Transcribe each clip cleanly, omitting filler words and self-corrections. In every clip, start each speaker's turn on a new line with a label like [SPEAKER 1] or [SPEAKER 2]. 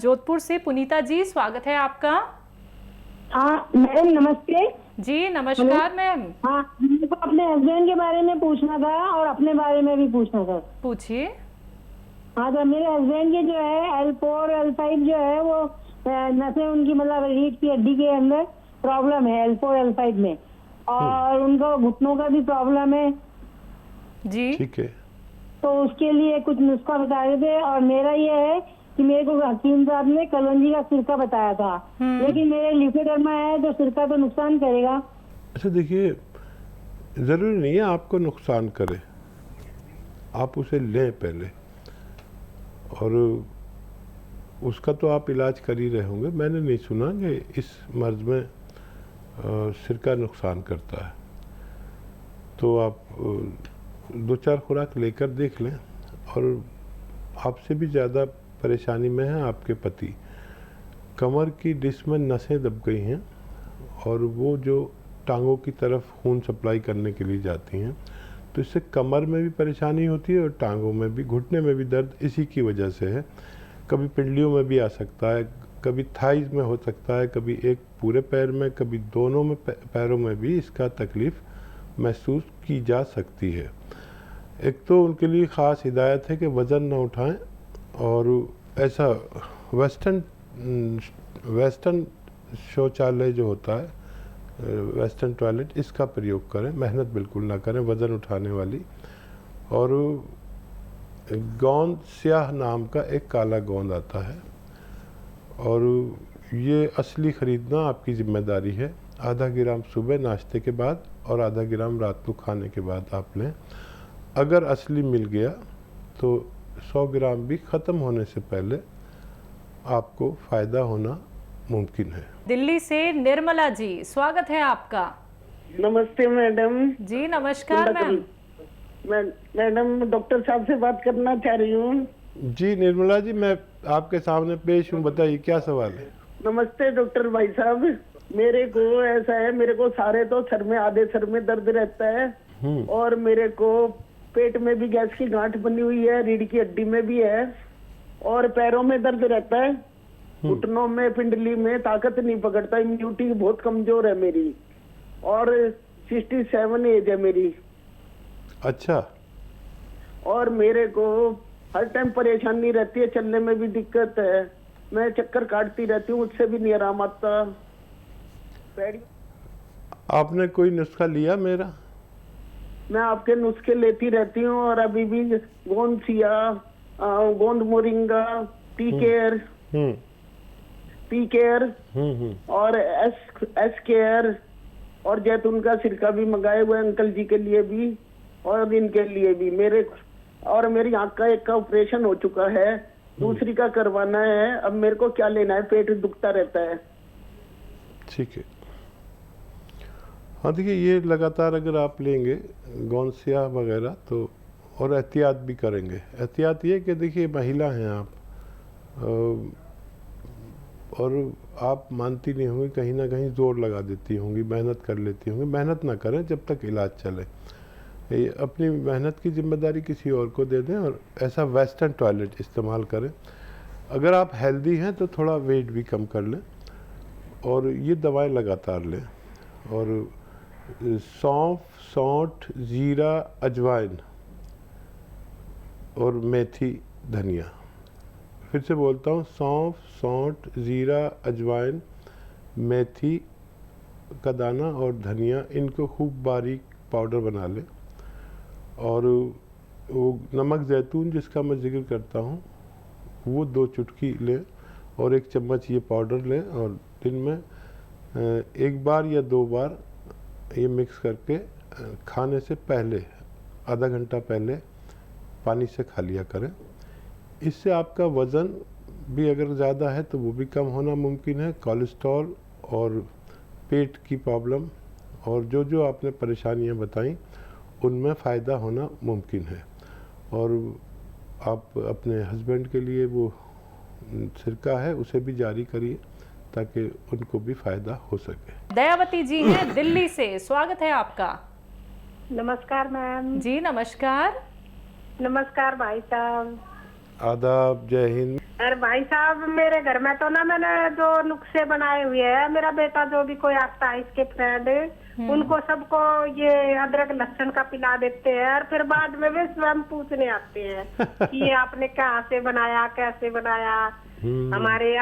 [SPEAKER 1] जोधपुर से पुनीता जी, स्वागत है आपका।
[SPEAKER 2] हाँ मैडम नमस्ते।
[SPEAKER 1] जी नमस्कार मैम।
[SPEAKER 2] हाँ मुझे अपने हस्बैंड के बारे में पूछना था और अपने बारे में भी पूछना था।
[SPEAKER 1] पूछिए।
[SPEAKER 2] हाँ तो मेरे हस्बैंड के जो है L4 L5 जो है वो नसें उनकी मतलब रीढ़ की हड्डी के अंदर प्रॉब्लम है L4 L5 में, और उनको घुटनों का भी प्रॉब्लम है
[SPEAKER 1] जी
[SPEAKER 3] ठीक है।
[SPEAKER 2] तो उसके लिए कुछ नुस्खा बता रहे थे। और मेरा ये है कि मेरे को हकीम साहब ने कलौंजी का सिरका बताया था, लेकिन मेरे लिपोडर्मा है तो सिरका तो नुकसान करेगा।
[SPEAKER 3] अच्छा देखिए, ज़रूरी नहीं है आपको नुकसान करे, आप उसे लें पहले और उसका तो आप इलाज कर ही रहे होंगे। मैंने नहीं सुना कि इस मर्ज में सिरका नुकसान करता है, तो आप 2-4 खुराक लेकर देख लें। और आपसे भी ज़्यादा परेशानी में है आपके पति, कमर की डिस्क में नसें दब गई हैं और वो जो टांगों की तरफ खून सप्लाई करने के लिए जाती हैं, तो इससे कमर में भी परेशानी होती है और टांगों में भी, घुटने में भी दर्द इसी की वजह से है। कभी पिंडलियों में भी आ सकता है, कभी थाइज में हो सकता है, कभी एक पूरे पैर में, कभी दोनों में पैरों में भी इसका तकलीफ़ महसूस की जा सकती है। एक तो उनके लिए ख़ास हिदायत है कि वज़न न उठाएं और ऐसा वेस्टर्न शौचालय जो होता है, वेस्टर्न टॉयलेट, इसका प्रयोग करें। मेहनत बिल्कुल ना करें वज़न उठाने वाली। और गोंद स्याह नाम का एक काला गोंद आता है और ये असली ख़रीदना आपकी ज़िम्मेदारी है। आधा ग्राम सुबह नाश्ते के बाद और आधा ग्राम रात को खाने के बाद आप लें। अगर असली मिल गया तो 100 ग्राम भी ख़त्म होने से पहले आपको फ़ायदा होना मुमकिन है।
[SPEAKER 1] दिल्ली से निर्मला जी, स्वागत है आपका।
[SPEAKER 4] नमस्ते मैडम।
[SPEAKER 1] जी नमस्कार मैम।
[SPEAKER 4] मैडम डॉक्टर साहब से बात करना चाह रही हूँ।
[SPEAKER 3] जी निर्मला जी, मैं आपके सामने पेश हूँ, बताइए क्या सवाल है।
[SPEAKER 4] नमस्ते डॉक्टर भाई साहब। मेरे को ऐसा है, मेरे को सारे तो सर में, आधे सर में दर्द रहता है और मेरे को पेट में भी गैस की गांठ बनी हुई है, रीढ़ की हड्डी में भी है और पैरों में दर्द रहता है, घुटनों में, पिंडली में ताकत नहीं पकड़ता, इम्यूनिटी बहुत कमजोर है मेरी और 67 एज है मेरी।
[SPEAKER 3] अच्छा।
[SPEAKER 4] और मेरे को हर टाइम परेशानी रहती है, चलने में भी दिक्कत है, मैं चक्कर काटती रहती हूँ, उससे भी नहीं आराम आता।
[SPEAKER 3] आपने कोई नुस्खा लिया मेरा?
[SPEAKER 4] मैं आपके नुस्खे लेती रहती हूँ और अभी भी गोंद सिया, गोंद मोरिंगा, टी केयर और एस केयर और जैतून का सिरका भी मंगाए हुए अंकल जी के लिए भी और इनके लिए भी। मेरी आंख का एक का ऑपरेशन हो चुका है, दूसरी का करवाना है। अब मेरे को क्या लेना है, पेट दुखता रहता है।
[SPEAKER 3] ठीक है। हाँ देखिए, ये लगातार अगर आप लेंगे गोंसिया वगैरह तो, और एहतियात भी करेंगे। एहतियात ये कि देखिए महिला हैं आप और आप मानती नहीं होंगी, कहीं ना कहीं जोर लगा देती होंगी, मेहनत कर लेती होंगी। मेहनत ना करें जब तक इलाज चले, अपनी मेहनत की जिम्मेदारी किसी और को दे दें और ऐसा वेस्टर्न टॉयलेट इस्तेमाल करें। अगर आप हेल्दी हैं तो थोड़ा वेट भी कम कर लें और ये दवाएं लगातार लें। और सौंफ, सौंठ, जीरा, अजवाइन और मेथी, धनिया। फिर से बोलता हूँ, सौंफ, सौंठ, जीरा, अजवाइन, मेथी का दाना और धनिया, इनको खूब बारीक पाउडर बना लें। और वो नमक ज़ैतून जिसका मैं जिक्र करता हूँ, वो 2 चुटकी लें और 1 चम्मच ये पाउडर लें और दिन में 1 बार या 2 बार ये मिक्स करके खाने से पहले, आधा घंटा पहले पानी से खा लिया करें। इससे आपका वज़न भी अगर ज़्यादा है तो वो भी कम होना मुमकिन है। कोलेस्ट्रॉल और पेट की प्रॉब्लम और जो जो आपने परेशानियां बताई, उनमें फ़ायदा होना मुमकिन है। और आप अपने हस्बैंड के लिए वो सिरका है उसे भी जारी करिए ताकि उनको भी फ़ायदा हो सके।
[SPEAKER 1] दयावती जी हैं दिल्ली से, स्वागत है आपका।
[SPEAKER 2] नमस्कार मैम।
[SPEAKER 1] जी नमस्कार।
[SPEAKER 2] नमस्कार भाई साहब।
[SPEAKER 3] आदाब, जय हिंद।
[SPEAKER 5] अरे भाई साहब, मेरे घर में तो ना मैंने जो नुस्खे बनाए हुए हैं, मेरा बेटा जो भी कोई आता है इसके फ्रेंड, उनको सबको ये अदरक लहसुन का पिला देते हैं और फिर बाद में वे स्वयं पूछने आते हैं कि ये आपने कहाँ से बनाया, कैसे बनाया। हमारे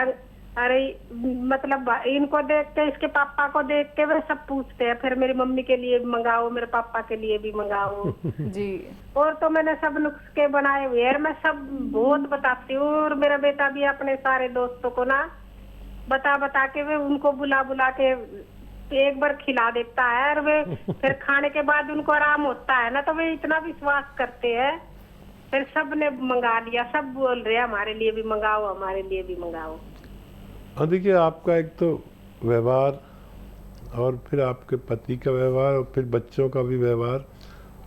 [SPEAKER 5] अरे मतलब इनको देख के, इसके पापा को देख के वे सब पूछते हैं, फिर मेरी मम्मी के लिए भी मंगाओ, मेरे पापा के लिए भी मंगाओ।
[SPEAKER 1] जी।
[SPEAKER 5] और तो मैंने सब नुस्खे बनाए हुए हैं, मैं सब बहुत बताती हूँ। और मेरा बेटा भी अपने सारे दोस्तों को ना बता बता के वे उनको बुला बुला के एक बार खिला देता है, और वे फिर खाने के बाद उनको आराम होता है ना, तो वे इतना विश्वास करते हैं। फिर सब ने मंगा लिया, सब बोल रहे हैं हमारे लिए भी मंगाओ, हमारे लिए भी मंगाओ।
[SPEAKER 3] और देखिए, आपका एक तो व्यवहार और फिर आपके पति का व्यवहार और फिर बच्चों का भी व्यवहार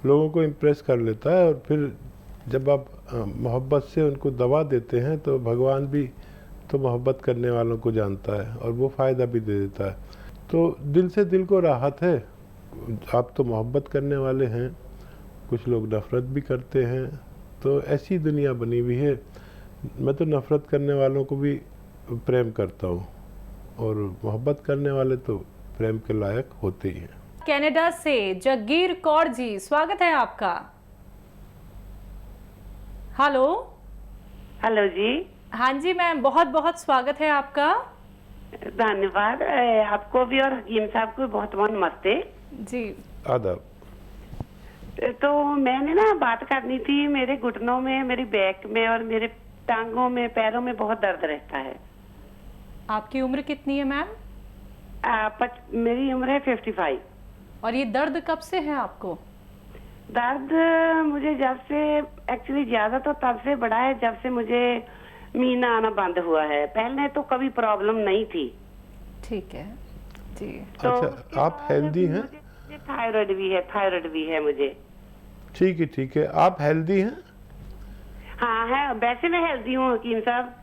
[SPEAKER 3] लोगों को इम्प्रेस कर लेता है। और फिर जब आप मोहब्बत से उनको दवा देते हैं तो भगवान भी तो मोहब्बत करने वालों को जानता है और वो फ़ायदा भी दे देता है। तो दिल से दिल को राहत है। आप तो मोहब्बत करने वाले हैं, कुछ लोग नफ़रत भी करते हैं, तो ऐसी दुनिया बनी हुई है। मैं तो नफ़रत करने वालों को भी प्रेम करता हूँ और मोहब्बत करने वाले तो प्रेम के लायक होते ही हैं।
[SPEAKER 1] कनाडा से जगीर कौर जी, स्वागत है आपका। हेलो।
[SPEAKER 6] हेलो जी।
[SPEAKER 1] हाँ जी मैम, बहुत बहुत स्वागत है आपका।
[SPEAKER 6] धन्यवाद आपको भी और हकीम साहब को बहुत बहुत नमस्ते
[SPEAKER 1] जी।
[SPEAKER 3] आदाब।
[SPEAKER 6] तो मैंने ना बात करनी थी, मेरे घुटनों में, मेरी बैक में और मेरे टांगों में, पैरों में बहुत दर्द रहता है।
[SPEAKER 1] आपकी उम्र कितनी है मैम?
[SPEAKER 6] मेरी उम्र है 55।
[SPEAKER 1] और ये दर्द कब से है आपको?
[SPEAKER 6] दर्द मुझे जब से, एक्चुअली ज्यादा तो तब से बढ़ा है जब से मुझे महीना आना बंद हुआ है। पहले तो कभी प्रॉब्लम नहीं थी।
[SPEAKER 1] ठीक है जी।
[SPEAKER 6] तो
[SPEAKER 3] अच्छा, आप हेल्दी हैं?
[SPEAKER 6] थायराइड भी है मुझे।
[SPEAKER 3] ठीक है, ठीक है। आप हेल्दी हैं?
[SPEAKER 6] हाँ है, वैसे मैं हेल्दी हूँ हकीम साहब।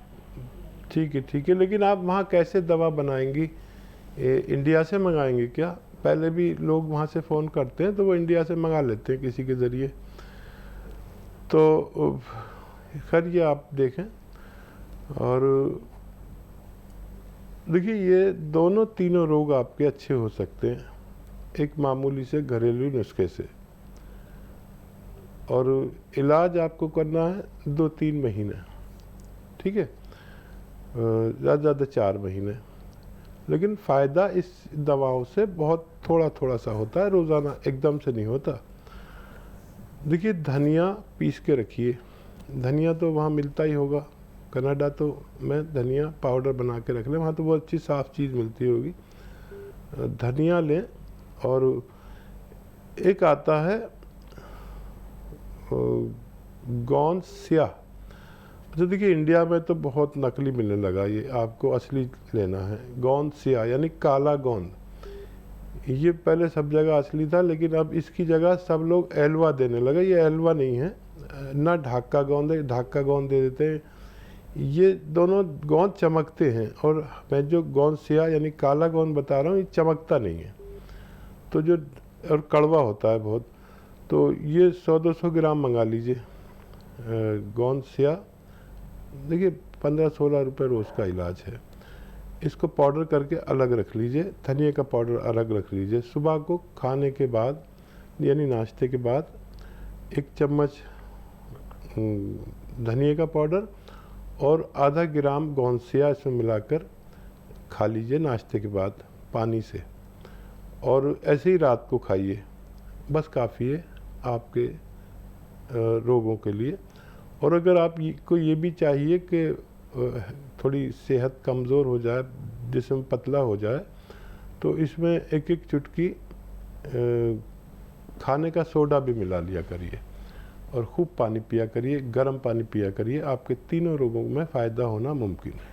[SPEAKER 3] ठीक है, ठीक है। लेकिन आप वहाँ कैसे दवा बनाएंगी? इंडिया से मंगाएंगे क्या? पहले भी लोग वहाँ से फ़ोन करते हैं तो वो इंडिया से मंगा लेते हैं किसी के ज़रिए। तो खैर ये आप देखें। और देखिए, ये दोनों तीनों रोग आपके अच्छे हो सकते हैं एक मामूली से घरेलू नुस्खे से। और इलाज आपको करना है 2-3 महीने, ठीक है, ज़्यादा से ज़्यादा 4 महीने। लेकिन फ़ायदा इस दवाओं से बहुत थोड़ा थोड़ा सा होता है, रोज़ाना एकदम से नहीं होता। देखिए, धनिया पीस के रखिए। धनिया तो वहाँ मिलता ही होगा, कनाडा तो मैं धनिया पाउडर बना के रख लें, वहाँ तो बहुत अच्छी साफ़ चीज़ मिलती होगी। धनिया लें और एक आता है गौंद स्याह। अच्छा, देखिए इंडिया में तो बहुत नकली मिलने लगा, ये आपको असली लेना है। गोंद स्याह यानी काला गोंद, ये पहले सब जगह असली था, लेकिन अब इसकी जगह सब लोग एलवा देने लगे। ये एलवा नहीं है ना, ढाका गोंद है, ढाका गोंद दे देते हैं। ये दोनों गोंद चमकते हैं और मैं जो गोंद स्याह यानी काला गोंद बता रहा हूँ, ये चमकता नहीं है, तो जो और कड़वा होता है बहुत। तो ये 100-200 ग्राम मंगा लीजिए गोंद स्याह। देखिए 15-16 रुपये रोज़ का इलाज है। इसको पाउडर करके अलग रख लीजिए, धनिया का पाउडर अलग रख लीजिए। सुबह को खाने के बाद यानी नाश्ते के बाद 1 चम्मच धनिया का पाउडर और आधा ग्राम गोंद स्याह इसमें मिलाकर खा लीजिए नाश्ते के बाद पानी से। और ऐसे ही रात को खाइए, बस काफ़ी है आपके रोगों के लिए। और अगर आप को ये भी चाहिए कि थोड़ी सेहत कमज़ोर हो जाए, जिस्म पतला हो जाए, तो इसमें 1-1 चुटकी खाने का सोडा भी मिला लिया करिए और खूब पानी पिया करिए, गर्म पानी पिया करिए। आपके तीनों रोगों में फ़ायदा होना मुमकिन है।